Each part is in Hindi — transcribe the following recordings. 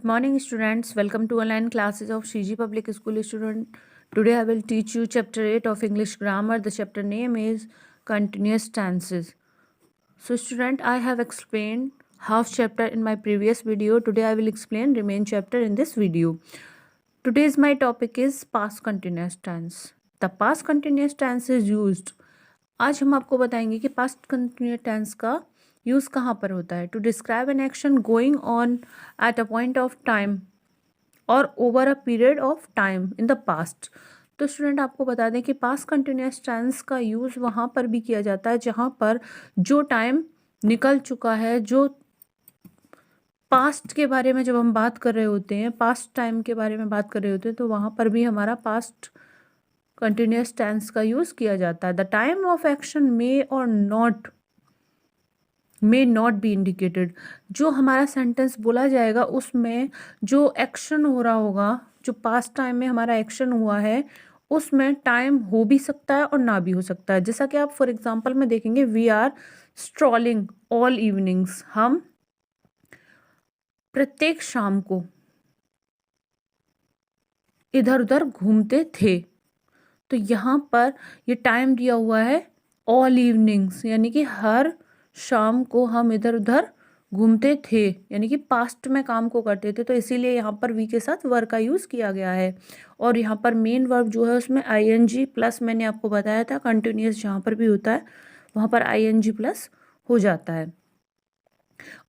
Good morning, students. Welcome to online classes of CG Public School student. Today I will teach you chapter 8 of English grammar. The chapter name is continuous tenses. So student, I have explained half chapter in my previous video. Today I will explain remain chapter in this video. Today's my topic is past continuous tense. The past continuous tense is used. आज हम आपको बताएंगे कि पास्ट कंटिन्यूस टेंस का यूज़ कहाँ पर होता है to describe an action going on at a point of time और over a period of time in the past. तो स्टूडेंट आपको बता दें कि पास्ट कंटिन्यूस टेंस का यूज़ वहाँ पर भी किया जाता है जहाँ पर जो टाइम निकल चुका है, जो पास्ट के बारे में जब हम बात कर रहे होते हैं, पास्ट टाइम के बारे में बात कर रहे होते हैं, तो वहाँ पर भी हमारा पास्ट कंटिन्यूस टेंस का यूज़ किया जाता है। The time of action may not be indicated. जो हमारा सेंटेंस बोला जाएगा उसमें जो एक्शन हो रहा होगा, जो पास्ट टाइम में हमारा एक्शन हुआ है, उसमें टाइम हो भी सकता है और ना भी हो सकता है। जैसा कि आप फॉर एग्जांपल में देखेंगे, we are strolling all evenings. हम प्रत्येक शाम को इधर उधर घूमते थे। तो यहाँ पर ये टाइम दिया हुआ है ऑल इवनिंग्स, यानी कि हर शाम को हम इधर उधर घूमते थे, यानी कि पास्ट में काम को करते थे। तो इसीलिए यहाँ पर वी के साथ वर्ब का यूज़ किया गया है। और यहाँ पर मेन वर्ब जो है उसमें आईएनजी प्लस, मैंने आपको बताया था कंटिन्यूस जहाँ पर भी होता है वहाँ पर आईएनजी प्लस हो जाता है।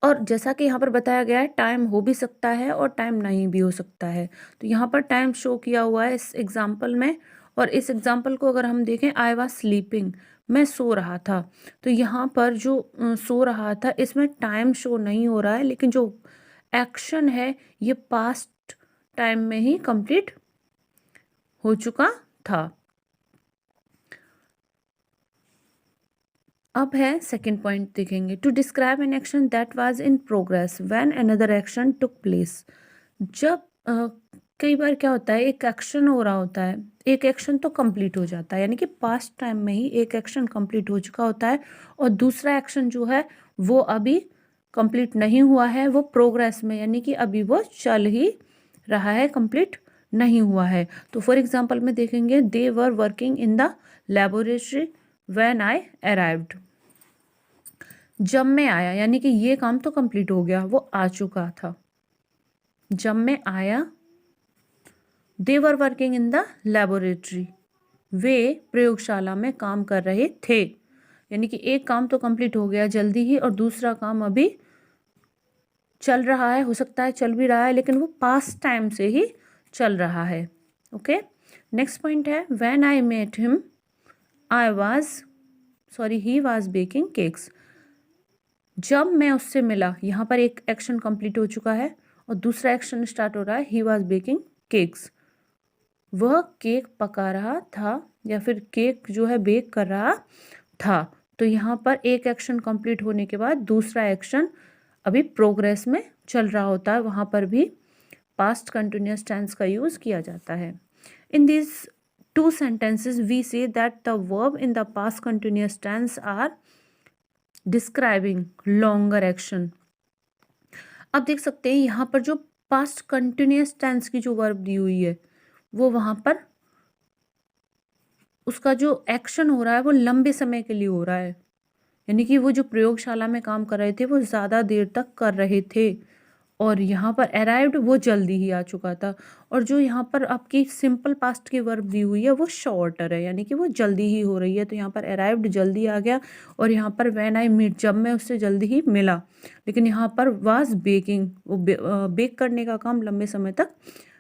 और जैसा कि यहाँ पर बताया गया है, टाइम हो भी सकता है और टाइम नहीं भी हो सकता है। तो यहाँ पर टाइम शो किया हुआ है इस एग्जाम्पल में। और इस एग्जाम्पल को अगर हम देखें, आई वॉज स्लीपिंग, मैं सो रहा था। तो यहाँ पर जो सो रहा था इसमें टाइम शो नहीं हो रहा है, लेकिन जो एक्शन है ये पास्ट टाइम में ही कंप्लीट हो चुका था। अब है सेकेंड पॉइंट, देखेंगे to describe an action that was in progress when another action took place. जब कई बार क्या होता है, एक एक्शन हो रहा होता है, एक एक्शन तो कंप्लीट हो जाता है, यानी कि पास्ट टाइम में ही एक एक्शन कंप्लीट हो चुका होता है और दूसरा एक्शन जो है वो अभी कंप्लीट नहीं हुआ है, वो प्रोग्रेस में, यानी कि अभी वो चल ही रहा है, कंप्लीट नहीं हुआ है। तो फॉर एग्जाम्पल में देखेंगे, they were working in the laboratory when I arrived. जब मैं आया, यानी कि ये काम तो कंप्लीट हो गया, वो आ चुका था। जब मैं आया, they were working in the laboratory, वे प्रयोगशाला में काम कर रहे थे। यानी कि एक काम तो कंप्लीट हो गया जल्दी ही और दूसरा काम अभी चल रहा है, हो सकता है चल भी रहा है, लेकिन वो पास्ट टाइम से ही चल रहा है। ओके, नेक्स्ट पॉइंट है, when I met him he was baking cakes. जब मैं उससे मिला, यहाँ पर एक एक्शन कंप्लीट हो चुका है और दूसरा एक्शन स्टार्ट हो रहा है, ही वाज बेकिंग केक्स। वह केक पका रहा था या फिर केक जो है बेक कर रहा था। तो यहाँ पर एक एक्शन कंप्लीट होने के बाद दूसरा एक्शन अभी प्रोग्रेस में चल रहा होता है, वहाँ पर भी पास्ट कंटिन्यूस टेंस का यूज़ किया जाता है। In this two sentences we say that the verb in the past continuous tense are describing longer action। अब देख सकते हैं यहाँ पर जो पास्ट कंटिन्यूस टेंस की जो वर्ब दी हुई है वो वहाँ पर उसका जो एक्शन हो रहा है वो लंबे समय के लिए हो रहा है, यानी कि वो जो प्रयोगशाला में काम कर रहे थे वो ज़्यादा देर तक कर रहे थे। और यहाँ पर अराइव्ड वो जल्दी ही आ चुका था। और जो यहाँ पर आपकी सिंपल पास्ट की वर्ब दी हुई है वो शॉर्टर है, यानी कि वो जल्दी ही हो रही है। तो यहाँ पर अराइव्ड जल्दी आ गया और यहाँ पर व्हेन आई मीट, जब मैं उससे जल्दी ही मिला। लेकिन यहाँ पर वाज बेकिंग, वो बेक करने का काम लंबे समय तक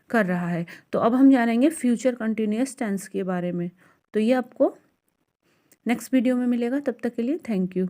कर रहा है। तो अब हम जानेंगे फ्यूचर कंटिन्यूस टेंस के बारे में। तो ये आपको नेक्स्ट वीडियो में मिलेगा। तब तक के लिए थैंक यू।